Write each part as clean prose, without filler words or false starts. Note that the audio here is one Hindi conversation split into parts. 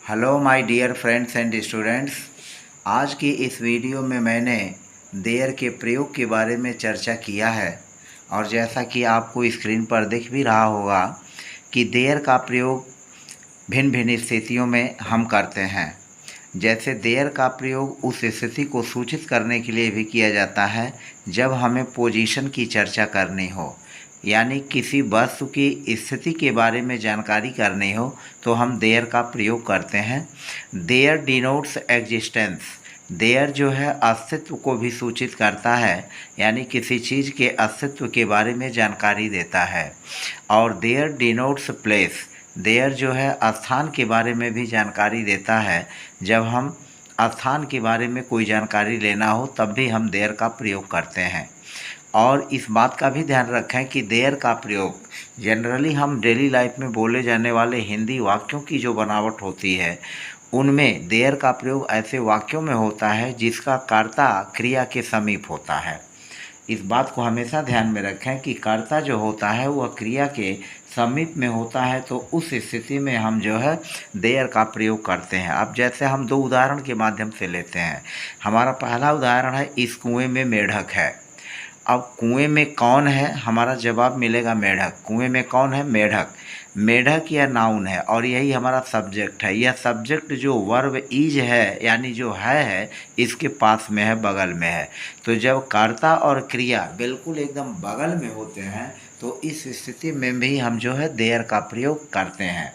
Hello my dear friends and students. आज की इस वीडियो में मैंने देयर के प्रयोग के बारे में चर्चा किया है और जैसा कि आपको स्क्रीन पर दिख भी रहा होगा कि देयर का प्रयोग भिन्न भिन्न स्थितियों में हम करते हैं। जैसे देयर का प्रयोग उस स्थिति को सूचित करने के लिए भी किया जाता है जब हमें पोजीशन की चर्चा करनी हो, यानी किसी वस्तु की स्थिति के बारे में जानकारी करनी हो तो हम देयर का प्रयोग करते हैं। There denotes existence. देयर जो है अस्तित्व को भी सूचित करता है, यानी किसी चीज़ के अस्तित्व के बारे में जानकारी देता है। और देयर डिनोट्स प्लेस। देयर जो है स्थान के बारे में भी जानकारी देता है। जब हम स्थान के बारे में कोई जानकारी लेना हो तब भी हम देयर का प्रयोग करते हैं। और इस बात का भी ध्यान रखें कि देयर का प्रयोग जनरली हम डेली लाइफ में बोले जाने वाले हिंदी वाक्यों की जो बनावट होती है उनमें देयर का प्रयोग ऐसे वाक्यों में होता है जिसका कर्ता क्रिया के समीप होता है। इस बात को हमेशा ध्यान में रखें कि कर्ता जो होता है वह क्रिया के समीप में होता है, तो उस स्थिति में हम जो है देयर का प्रयोग करते हैं। अब जैसे हम दो उदाहरण के माध्यम से लेते हैं। हमारा पहला उदाहरण है, इस कुएं में मेढक है। अब कुएं में कौन है, हमारा जवाब मिलेगा मेढक। कुएं में कौन है, मेढक। मेढक यह नाउन है और यही हमारा सब्जेक्ट है। यह सब्जेक्ट जो वर्ब इज है यानी जो है इसके पास में है, बगल में है। तो जब कर्ता और क्रिया बिल्कुल एकदम बगल में होते हैं तो इस स्थिति में भी हम जो है देयर का प्रयोग करते हैं।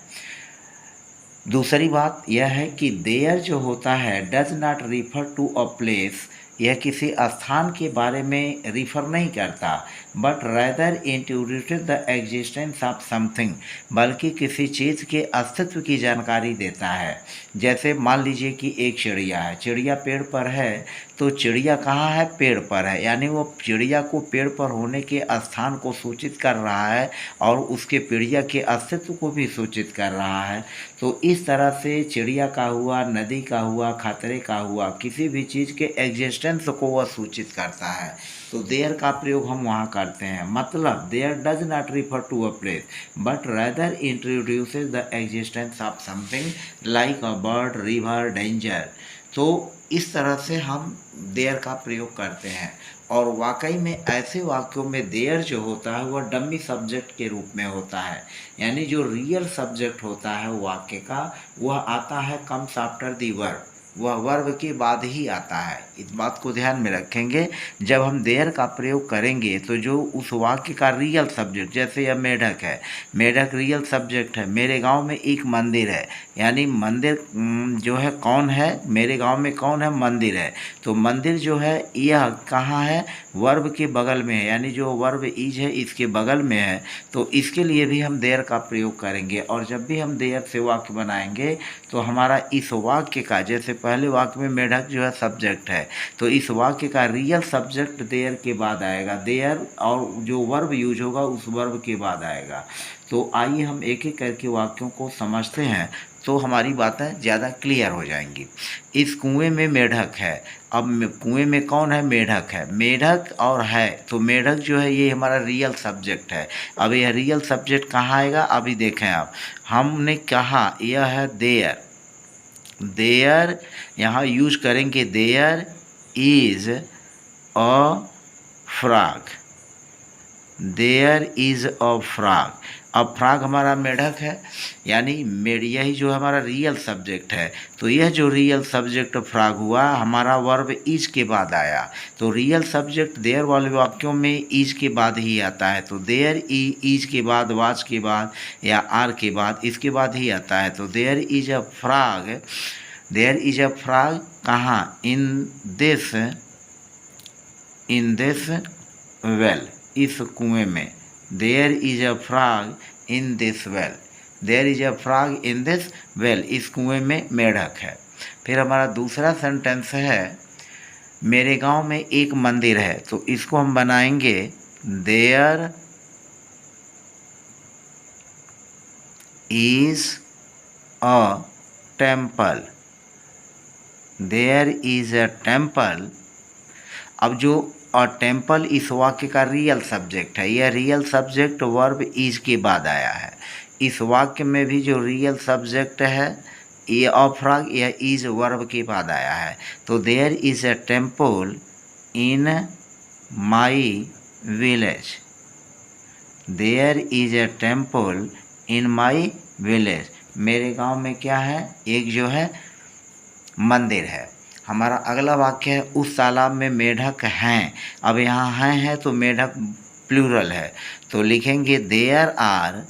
दूसरी बात यह है कि देयर जो होता है does not refer to a place. यह किसी स्थान के बारे में रिफ़र नहीं करता, but rather introduces the existence of something. बल्कि किसी चीज़ के अस्तित्व की जानकारी देता है। जैसे मान लीजिए कि एक चिड़िया है, चिड़िया पेड़ पर है, तो चिड़िया कहाँ है, पेड़ पर है, यानी वो चिड़िया को पेड़ पर होने के स्थान को सूचित कर रहा है और उसके चिड़िया के अस्तित्व को भी सूचित कर रहा है। तो इस तरह से चिड़िया का हुआ, नदी का हुआ, खतरे का हुआ, किसी भी चीज़ के एग्जिस्टेंस को वह सूचित करता है। तो देयर का प्रयोग हम वहाँ करते हैं। मतलब there does not refer to a place but rather introduces the existence of something like a bird, river, danger. तो इस तरह से हम देयर का प्रयोग करते हैं। और वाकई में ऐसे वाक्यों में देयर जो होता है वह डमी सब्जेक्ट के रूप में होता है, यानी जो रियल सब्जेक्ट होता है वाक्य का वह आता है कम्स आफ्टर दी वर्ब, वह वर्ब के बाद ही आता है। इस बात को ध्यान में रखेंगे। जब हम देयर का प्रयोग करेंगे तो जो उस वाक्य का रियल सब्जेक्ट, जैसे यह मेढक है, मेढक रियल सब्जेक्ट है। मेरे गांव में एक मंदिर है, यानी मंदिर जो है कौन है, मेरे गांव में कौन है, मंदिर है। तो मंदिर जो है यह कहाँ है, वर्ब के बगल में है, यानी जो वर्ब इज है इसके बगल में है। तो इसके लिए भी हम देयर का प्रयोग करेंगे। और जब भी हम देयर से वाक्य बनाएंगे तो हमारा इस वाक्य का, जैसे पहले वाक्य में मेढक जो है सब्जेक्ट है, तो इस वाक्य का रियल सब्जेक्ट देयर के बाद आएगा। देयर और जो वर्ब यूज होगा उस वर्ब के बाद आएगा। तो आइए हम एक एक करके वाक्यों को समझते हैं तो हमारी बातें ज़्यादा क्लियर हो जाएंगी। इस कुएं में मेढक है। अब कुएं में कौन है, मेढक है। मेढक और है, तो मेढक जो है ये हमारा रियल सब्जेक्ट है। अब यह रियल सब्जेक्ट कहाँ आएगा, अभी देखें आप। हमने कहा यह है देयर। देयर यहाँ यूज करेंगे, there is a frog. There is a frog. अब फ्रॉग हमारा मेढक है, यानी यही जो हमारा रियल सब्जेक्ट है। तो यह जो रियल सब्जेक्ट फ्रॉग हुआ हमारा वर्ब इज के बाद आया। तो रियल सब्जेक्ट देयर वाले वाक्यों में इज के बाद ही आता है। तो देयर इज के बाद, वाज के बाद या आर के बाद, इसके बाद ही आता है। तो there is a frog. There is a frog कहाँ, इन दिस वेल, इस कुएं में। There is a frog in this well. There is a frog in this well, इस कुएं में मेढक है। फिर हमारा दूसरा सेंटेंस है, मेरे गांव में एक मंदिर है। तो इसको हम बनाएंगे, there is a temple. There is a temple. अब जो टेम्पल इस वाक्य का रियल सब्जेक्ट है, यह रियल सब्जेक्ट वर्ब इज के बाद आया है। इस वाक्य में भी जो रियल सब्जेक्ट है ये अफ्राग या इज वर्ब के बाद आया है। तो there is a temple in my village. There is a temple in my village. मेरे गांव में क्या है, एक जो है मंदिर है। हमारा अगला वाक्य है उस तालाब में मेढक हैं। अब यहाँ हैं है तो मेढक प्लूरल है, तो लिखेंगे देयर आर।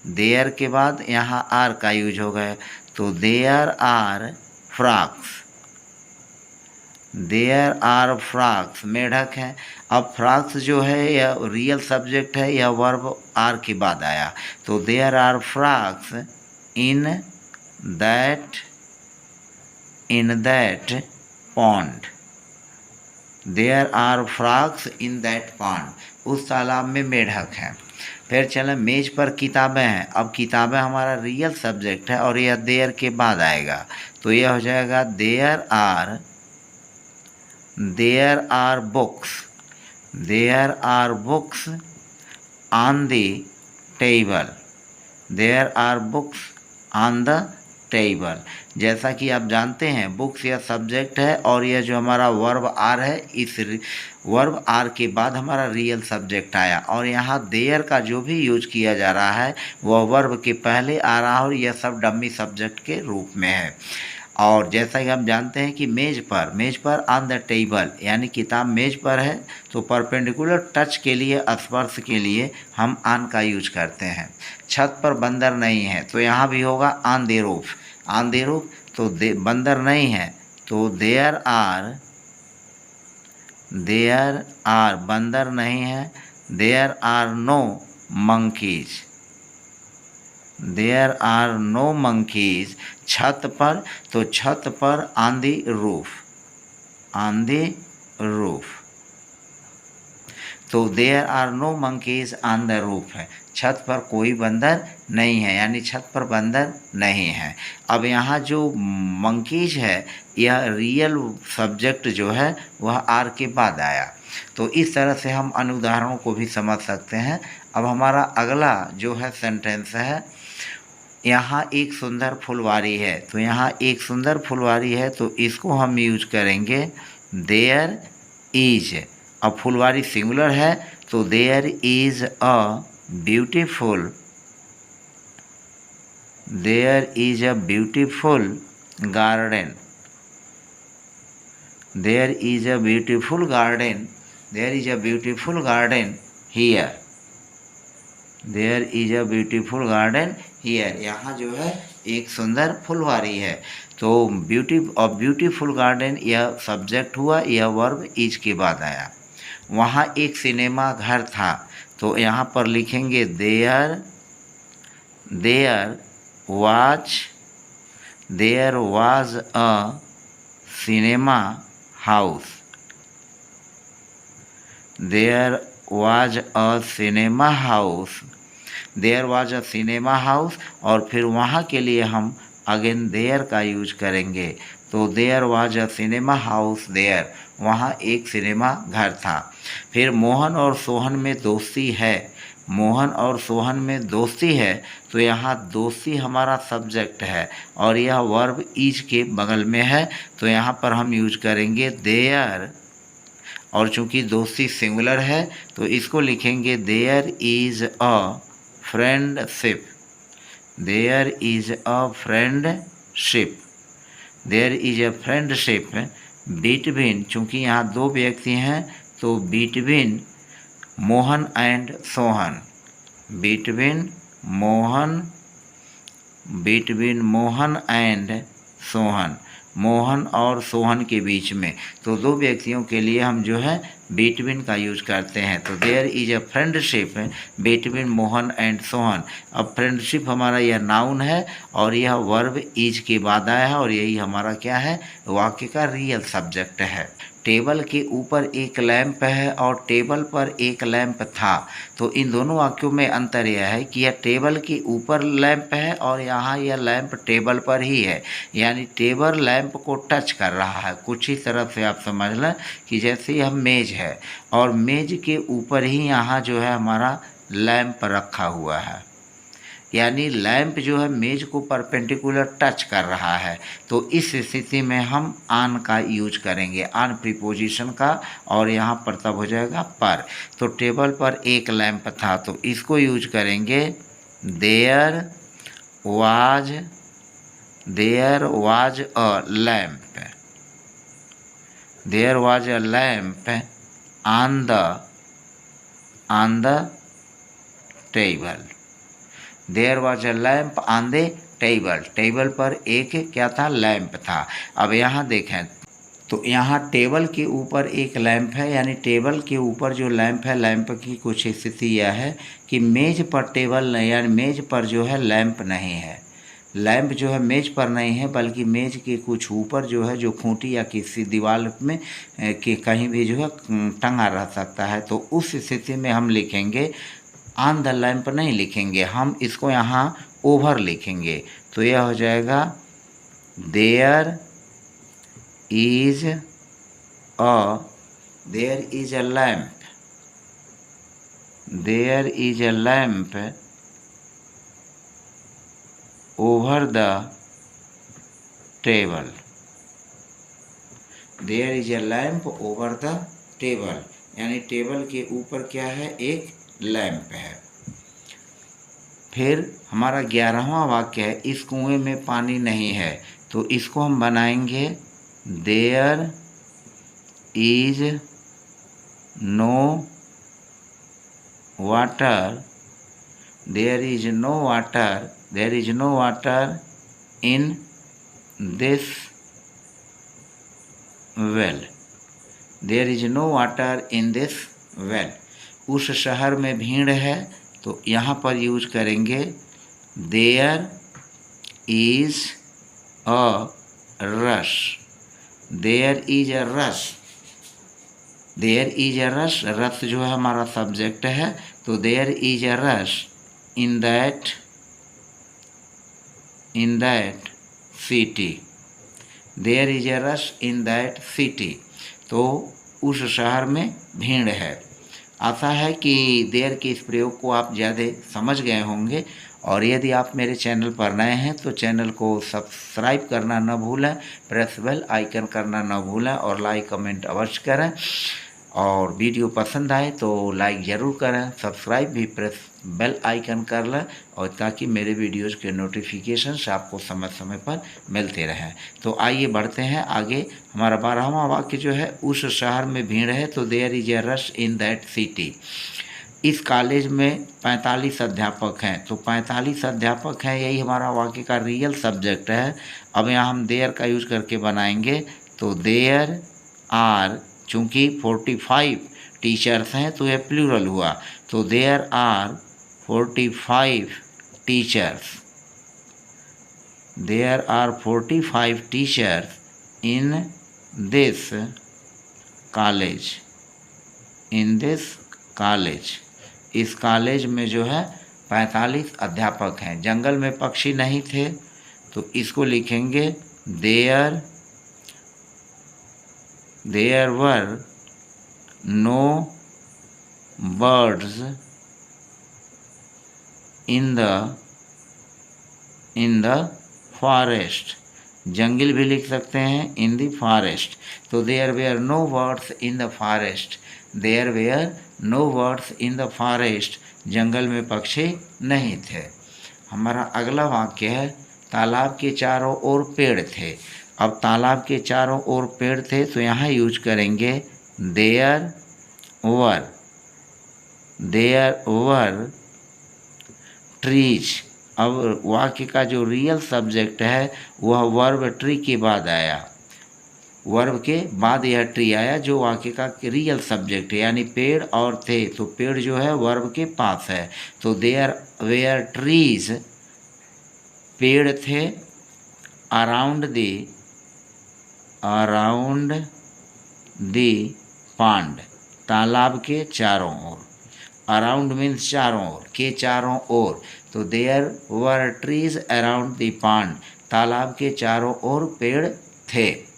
देयर के बाद यहाँ आर का यूज हो गया, तो there are frogs. There are frogs, मेढक हैं। अब फ्रॉक्स जो है यह रियल सब्जेक्ट है, यह वर्ब आर के बाद आया, तो there are frogs in that pond. There are frogs in that pond, उस तालाब में मेढक हैं। फिर चलें, मेज पर किताबें हैं। अब किताबें हमारा रियल सब्जेक्ट है और यह देयर के बाद आएगा, तो यह हो जाएगा there are books. There are books on the table. There are books on the table. जैसा कि आप जानते हैं बुक्स यह सब्जेक्ट है और यह जो हमारा वर्ब आर है, इस वर्ब आर के बाद हमारा रियल सब्जेक्ट आया, और यहाँ देयर का जो भी यूज किया जा रहा है वह वर्ब के पहले आ रहा है और यह सब डमी सब्जेक्ट के रूप में है। और जैसा कि हम जानते हैं कि मेज पर ऑन द टेबल, यानी किताब मेज पर है, तो परपेंडिकुलर टच के लिए, स्पर्श के लिए हम ऑन का यूज करते हैं। छत पर बंदर नहीं है, तो यहाँ भी होगा on the roof. On the roof, तो बंदर नहीं है, तो देयर आर बंदर नहीं है। There are no monkeys. There are no monkeys छत पर, तो छत पर on the roof. On the roof, तो there are no monkeys on the roof है, छत पर कोई बंदर नहीं है, यानी छत पर बंदर नहीं है। अब यहाँ जो मंकीज है यह रियल सब्जेक्ट जो है वह आर के बाद आया, तो इस तरह से हम अनुदाहरणों को भी समझ सकते हैं। अब हमारा अगला जो है सेंटेंस है, यहाँ एक सुंदर फुलवारी है। तो यहाँ एक सुंदर फुलवारी है, तो इसको हम यूज करेंगे देयर इज। अब फुलवारी सिंगुलर है, तो there is a beautiful garden. There is a beautiful garden. There is a beautiful garden here. There is a beautiful garden here, यहाँ जो है एक सुंदर फुलवारी है। तो ब्यूटीफुल गार्डन यह सब्जेक्ट हुआ, यह वर्ब इज के बाद आया। वहाँ एक सिनेमा घर था, तो यहाँ पर लिखेंगे there was a cinema house. There was a cinema house. There was a cinema house, और फिर वहाँ के लिए हम अगेन देयर का यूज करेंगे, तो there was a cinema house there, वहाँ एक सिनेमा घर था। फिर मोहन और सोहन में दोस्ती है। मोहन और सोहन में दोस्ती है, तो यहाँ दोस्ती हमारा सब्जेक्ट है और यह वर्ब इज के बगल में है, तो यहाँ पर हम यूज करेंगे देयर, और चूंकि दोस्ती सिंगुलर है तो इसको लिखेंगे there is a friendship. There is a friendship. There is a friendship between, चूँकि यहाँ दो व्यक्ति हैं तो between Mohan and Sohan. Between Mohan and Sohan, Mohan और सोहन के बीच में, तो दो व्यक्तियों के लिए हम जो है बिटवीन का यूज करते हैं। तो there is a friendship between Mohan and Sohan. अब फ्रेंडशिप हमारा यह नाउन है और यह वर्ब इज के बाद आया है, और यही हमारा क्या है, वाक्य का रियल सब्जेक्ट है। टेबल के ऊपर एक लैंप है और टेबल पर एक लैंप था, तो इन दोनों वाक्यों में अंतर यह है कि यह टेबल के ऊपर लैंप है और यहाँ यह लैंप टेबल पर ही है, यानी टेबल लैंप को टच कर रहा है। कुछ ही तरह से आप समझ लें कि जैसे यह मेज है और मेज के ऊपर ही यहाँ जो है हमारा लैंप रखा हुआ है। यानी लैंप जो है मेज को परपेंडिकुलर टच कर रहा है। तो इस स्थिति में हम ऑन का यूज करेंगे, ऑन प्रीपोजिशन का, और यहाँ पर तब हो जाएगा पर। तो टेबल पर एक लैंप था तो इसको यूज करेंगे there was a lamp, there was a lamp on the table, there was a lamp on the table, table पर एक क्या था, लैंप था। अब यहाँ देखें तो यहाँ टेबल के ऊपर एक लैंप है, यानी टेबल के ऊपर जो लैंप है, लैंप की कुछ स्थिति यह है कि मेज पर टेबल नहीं, यानी मेज पर जो है लैंप नहीं है, लैंप जो है मेज पर नहीं है, बल्कि मेज के कुछ ऊपर जो है, जो खूंटी या किसी दीवार में कि कहीं भी जो है टंगा रह सकता है। तो उस स्थिति में हम लिखेंगे ऑन द लैंप नहीं लिखेंगे, हम इसको यहाँ ओवर लिखेंगे। तो यह हो जाएगा there is a lamp, there is a lamp over the table, there is a lamp over the table, यानी टेबल के ऊपर क्या है, एक लैंप है। फिर हमारा 11वां वाक्य है इस कुएं में पानी नहीं है, तो इसको हम बनाएंगे there is no water, there is no water, there is no water in this well, there is no water in this well. उस शहर में भीड़ है, तो यहाँ पर यूज करेंगे there is a rush, there is a rush, there is a rush, rush जो है हमारा सब्जेक्ट है, तो there is a rush in that city, there is a rush in that city, तो उस शहर में भीड़ है। आशा है कि देयर के इस प्रयोग को आप ज़्यादा समझ गए होंगे, और यदि आप मेरे चैनल पर नए हैं तो चैनल को सब्सक्राइब करना न भूलें, प्रेस बेल आइकन करना न भूलें, और लाइक कमेंट अवश्य करें, और वीडियो पसंद आए तो लाइक ज़रूर करें, सब्सक्राइब भी प्रेस बेल आइकन कर लें, और ताकि मेरे वीडियोज़ के नोटिफिकेशंस आपको समय समय पर मिलते रहें। तो आइए बढ़ते हैं आगे। हमारा 12वां वाक्य जो है उस शहर में भीड़ है, तो there is a rush in that city. इस कॉलेज में 45 अध्यापक हैं, तो 45 अध्यापक हैं, यही हमारा वाक्य का रियल सब्जेक्ट है। अब यहाँ हम देयर का यूज करके बनाएंगे, तो देयर आर, चूँकि 45 टीचर्स हैं तो यह प्लूरल हुआ, तो there are 45 teachers, there are 45 teachers in this college, in this college, इस कॉलेज में जो है 45 अध्यापक हैं। जंगल में पक्षी नहीं थे, तो इसको लिखेंगे there were no birds in the forest, जंगल भी लिख सकते हैं, इन द फॉरेस्ट, तो there were no birds in the forest, there were no birds in the forest, जंगल में पक्षी नहीं थे। हमारा अगला वाक्य है तालाब के चारों ओर पेड़ थे। अब तालाब के चारों ओर पेड़ थे, तो यहाँ यूज करेंगे देयर वर ट्रीज। अब वाक्य का जो रियल सब्जेक्ट है वह वर्ब ट्री के बाद आया, वर्ब के बाद यह ट्री आया, जो वाक्य का रियल सब्जेक्ट है, यानी पेड़ और थे, तो पेड़ जो है वर्ब के पास है, तो देयर वेयर ट्रीज, पेड़ थे, अराउंड द पांड, तालाब के चारों ओर, अराउंड मीन्स चारों ओर, के चारों ओर, तो there were trees around the pond, तालाब के चारों ओर पेड़ थे।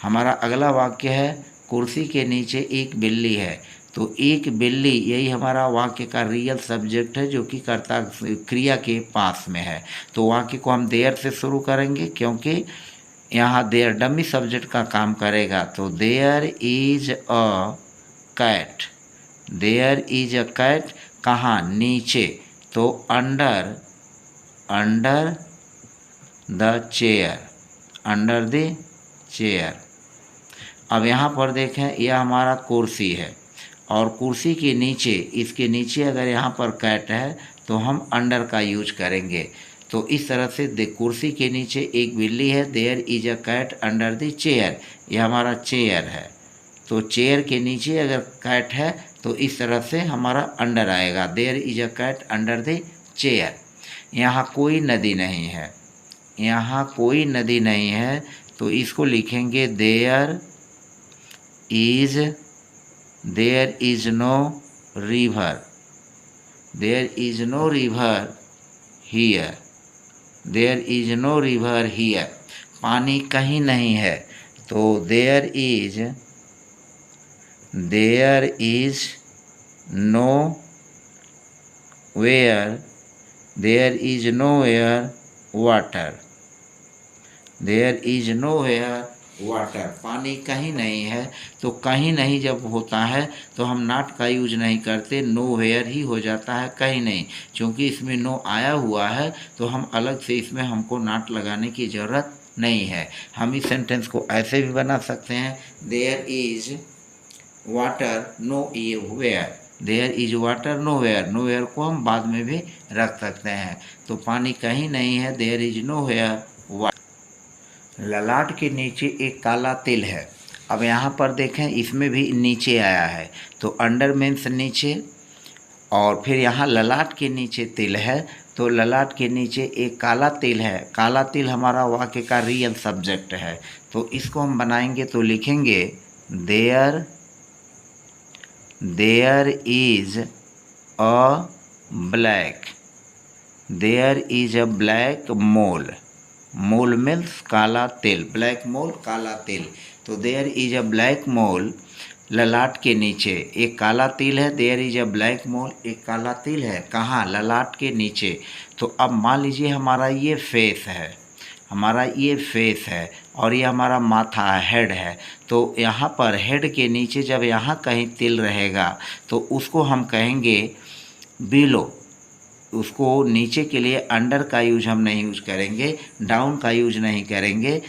हमारा अगला वाक्य है कुर्सी के नीचे एक बिल्ली है, तो एक बिल्ली, यही हमारा वाक्य का रियल सब्जेक्ट है जो कि कर्ता क्रिया के पास में है। तो वाक्य को हम देयर से शुरू करेंगे क्योंकि यहाँ देयर डमी सब्जेक्ट का काम करेगा। तो there is a cat, there is a cat कहाँ, नीचे, तो under, under the chair, under the chair. अब यहाँ पर देखें, यह हमारा कुर्सी है और कुर्सी के नीचे, इसके नीचे अगर यहाँ पर कैट है तो हम अंडर का यूज करेंगे। तो इस तरह से कुर्सी के नीचे एक बिल्ली है, there is a cat under the chair, यह हमारा चेयर है। तो चेयर के नीचे अगर कैट है तो इस तरह से हमारा अंडर आएगा, there is a cat under the chair. यहाँ कोई नदी नहीं है, यहाँ कोई नदी नहीं है, तो इसको लिखेंगे there is no river, there is no river here, there is no river here, पानी कहीं नहीं है। तो there is nowhere, there is nowhere water, there is nowhere water, पानी कहीं नहीं है। तो कहीं नहीं जब होता है तो हम नॉट का यूज नहीं करते, नो वेयर ही हो जाता है, कहीं नहीं। क्योंकि इसमें नो आया हुआ है तो हम अलग से इसमें हमको नॉट लगाने की ज़रूरत नहीं है। हम इस सेंटेंस को ऐसे भी बना सकते हैं, there is water nowhere, there is water nowhere, nowhere को हम बाद में भी रख सकते हैं। तो पानी कहीं नहीं है, there is nowhere water. ललाट के नीचे एक काला तिल है। अब यहाँ पर देखें, इसमें भी नीचे आया है, तो अंडर मीन्स नीचे, और फिर यहाँ ललाट के नीचे तिल है, तो ललाट के नीचे एक काला तिल है। काला तिल हमारा वाक्य का रियल सब्जेक्ट है। तो इसको हम बनाएंगे तो लिखेंगे there is a black, there is a black mole, mole means काला तिल, ब्लैक मोल काला तिल। तो there is a black mole, ललाट के नीचे एक काला तिल है, there is a black mole, एक काला तिल है कहाँ, ललाट के नीचे। तो अब मान लीजिए हमारा ये फेस है, हमारा ये फेस है और ये हमारा माथा हेड है। तो यहाँ पर हेड के नीचे जब यहाँ कहीं तिल रहेगा तो उसको हम कहेंगे बिलो, उसको नीचे के लिए अंडर का यूज हम नहीं यूज करेंगे, डाउन का यूज नहीं करेंगे।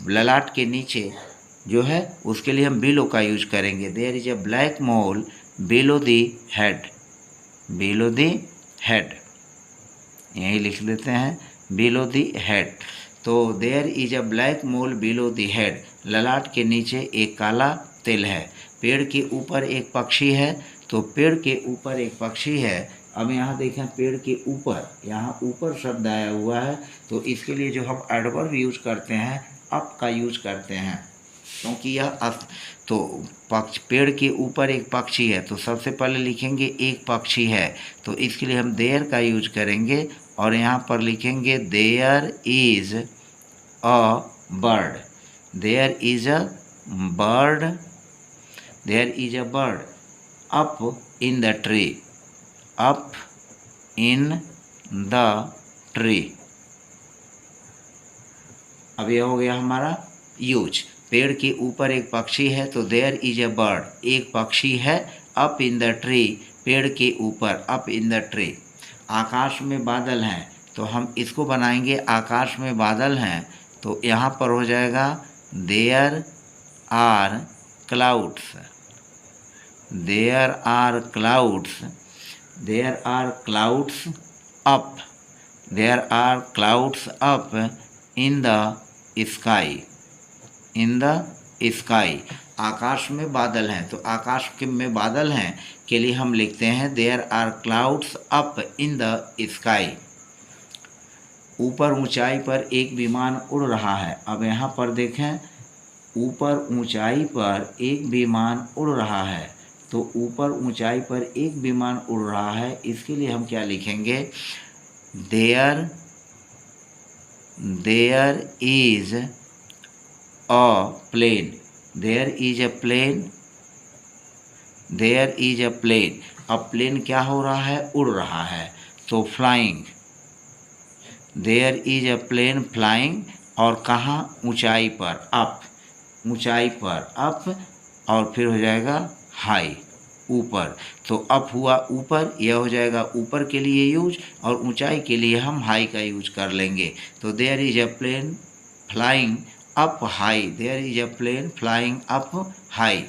ललाट के नीचे जो है उसके लिए हम बिलो का यूज करेंगे, there is a black mole below the head, below the head, यही लिख देते हैं बिलो दी हेड। तो there is a black mole below the head, ललाट के नीचे एक काला तिल है। पेड़ के ऊपर एक पक्षी है, तो पेड़ के ऊपर एक पक्षी है। अब यहाँ देखें, पेड़ के ऊपर, यहाँ ऊपर शब्द आया हुआ है, तो इसके लिए जो हम एडवर्ब यूज करते हैं, अप का यूज करते हैं, क्योंकि यह तो पेड़ के ऊपर एक पक्षी है, तो सबसे पहले लिखेंगे एक पक्षी है, तो इसके लिए हम देयर का यूज करेंगे और यहाँ पर लिखेंगे there is a bird, there is a bird, there is a bird up in the tree, up in the tree. अब यह हो गया हमारा यूज। पेड़ के ऊपर एक पक्षी है, तो देयर इज अ बर्ड, एक पक्षी है, अप इन द ट्री, पेड़ के ऊपर, अप इन द ट्री। आकाश में बादल हैं, तो हम इसको बनाएंगे आकाश में बादल हैं, तो यहाँ पर हो जाएगा there are clouds, there are clouds, there are clouds up, there are clouds up in the sky, in the sky. आकाश में बादल हैं, तो आकाश के में बादल हैं के लिए हम लिखते हैं there are clouds up in the sky. ऊपर ऊंचाई पर एक विमान उड़ रहा है। अब यहाँ पर देखें, ऊपर ऊंचाई पर एक विमान उड़ रहा है, तो ऊपर ऊंचाई पर एक विमान उड़ रहा है, इसके लिए हम क्या लिखेंगे, there is a plane, there is a plane there is a plane. अब प्लेन क्या हो रहा है, उड़ रहा है, तो flying. There is a plane flying, और कहाँ, ऊंचाई पर, अप, ऊंचाई पर अप, और फिर हो जाएगा हाई, ऊपर। तो अप हुआ ऊपर, यह हो जाएगा ऊपर के लिए यूज, और ऊंचाई के लिए हम हाई का यूज कर लेंगे। तो there is a plane flying up high, there is a plane flying up high.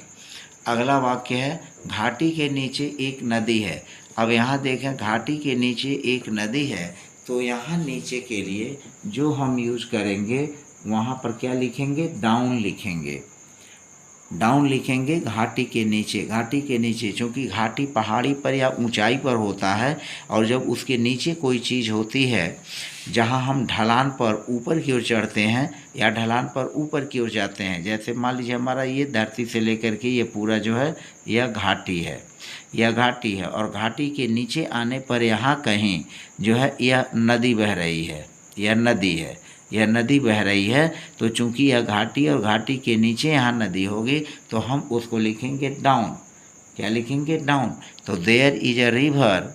अगला वाक्य है, घाटी के नीचे एक नदी है। अब यहाँ देखें, घाटी के नीचे एक नदी है, तो यहाँ नीचे के लिए जो हम यूज करेंगे वहाँ पर क्या लिखेंगे, डाउन लिखेंगे। डाउन लिखेंगे घाटी के नीचे। घाटी के नीचे, चूँकि घाटी पहाड़ी पर या ऊंचाई पर होता है, और जब उसके नीचे कोई चीज़ होती है, जहाँ हम ढलान पर ऊपर की ओर चढ़ते हैं या ढलान पर ऊपर की ओर जाते हैं, जैसे मान लीजिए हमारा ये धरती से लेकर के ये पूरा जो है यह घाटी है, यह घाटी है, और घाटी के नीचे आने पर यहाँ कहीं जो है यह नदी बह रही है, यह नदी है, यह नदी बह रही है। तो चूंकि यह घाटी और घाटी के नीचे यहाँ नदी होगी, तो हम उसको लिखेंगे डाउन। क्या लिखेंगे, डाउन। तो there is a river,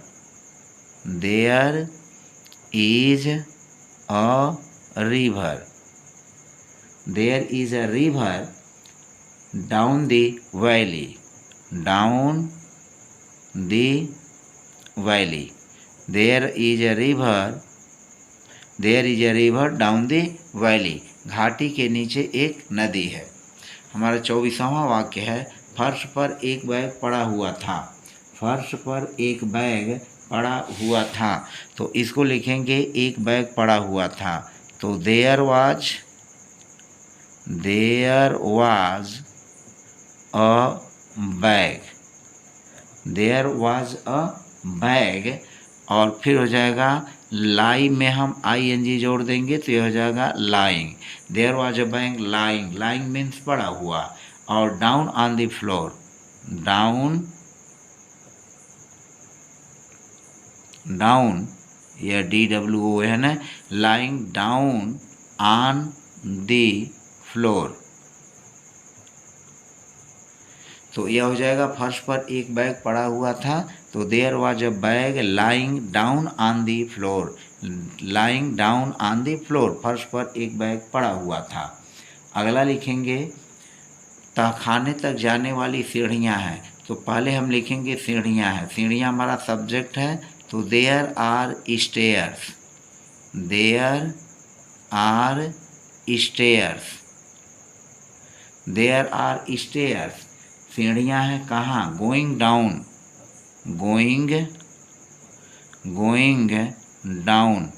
there is a river, there is a river down the valley, down the valley. There is a river, there is a river down the valley. घाटी के नीचे एक नदी है। हमारा 24वां वाक्य है, फर्श पर एक बैग पड़ा हुआ था। फर्श पर एक बैग पड़ा हुआ था, तो इसको लिखेंगे एक बैग पड़ा हुआ था। तो there was a bag, there was a bag, और फिर हो जाएगा लाई में हम ING जोड़ देंगे, तो यह हो जाएगा lying. There was a bag lying, lying means पड़ा हुआ, और down on the floor, down, down, यह DWON है, lying down on the floor. तो यह हो जाएगा फर्श पर एक बैग पड़ा हुआ था, तो there was a bag lying down on the floor, lying down on the floor, फर्श पर एक बैग पड़ा हुआ था। अगला लिखेंगे, तहखाने तक जाने वाली सीढ़ियाँ हैं। तो पहले हम लिखेंगे सीढ़ियाँ हैं, सीढ़ियाँ हमारा सब्जेक्ट है, तो there are stairs, there are stairs, there are stairs, सीढ़ियाँ हैं कहाँ, going down, going, going down,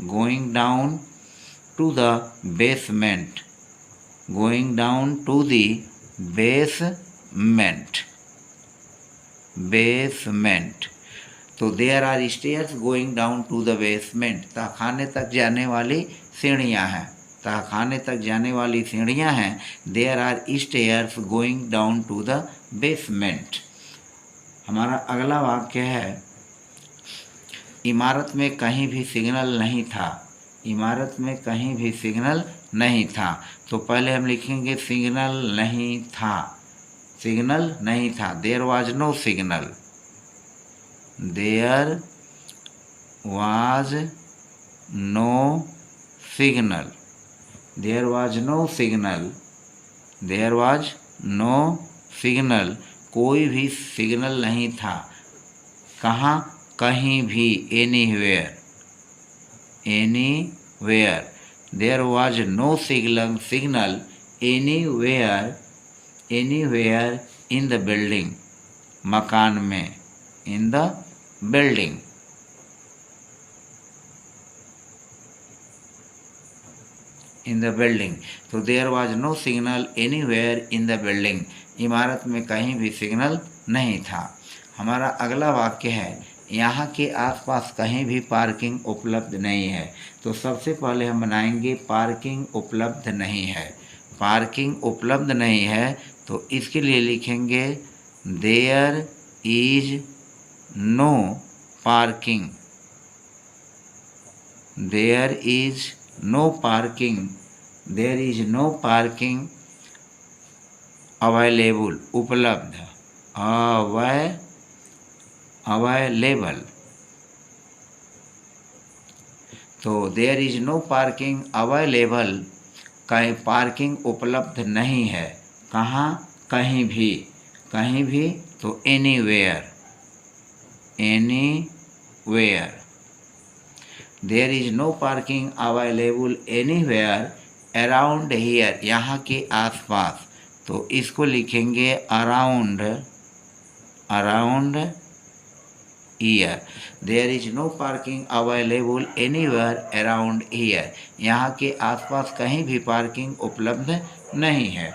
going down to the basement, going down to the basement, basement. तो there are stairs going down to the basement, तहखाने तक जाने वाली सीढ़ियाँ हैं, तहखाने तक जाने वाली सीढ़ियाँ हैं। There are stairs going down to the basement. हमारा अगला वाक्य है, इमारत में कहीं भी सिग्नल नहीं था, इमारत में कहीं भी सिग्नल नहीं था। तो पहले हम लिखेंगे सिग्नल नहीं था, सिग्नल नहीं था, there was no signal, there was no signal, there was no signal, there was no signal, कोई भी सिग्नल नहीं था। कहाँ, कहीं भी, anywhere, anywhere, there was no signal anywhere, anywhere in the building, मकान में, in the building. In the building, तो there was no signal anywhere in the building, इमारत में कहीं भी सिग्नल नहीं था। हमारा अगला वाक्य है, यहाँ के आसपास कहीं भी पार्किंग उपलब्ध नहीं है। तो सबसे पहले हम बनाएंगे पार्किंग उपलब्ध नहीं है, पार्किंग उपलब्ध नहीं है, तो इसके लिए लिखेंगे there is no parking, there is no parking, there is no parking available, उपलब्ध, अवेलेबल। तो there is no parking available, कहीं पार्किंग उपलब्ध नहीं है। कहाँ? कहीं भी। कहीं भी तो anywhere, anywhere. There is no parking available anywhere around here, यहाँ के आसपास। तो इसको लिखेंगे around, around here. There is no parking available anywhere around here, यहाँ के आसपास कहीं भी पार्किंग उपलब्ध नहीं है।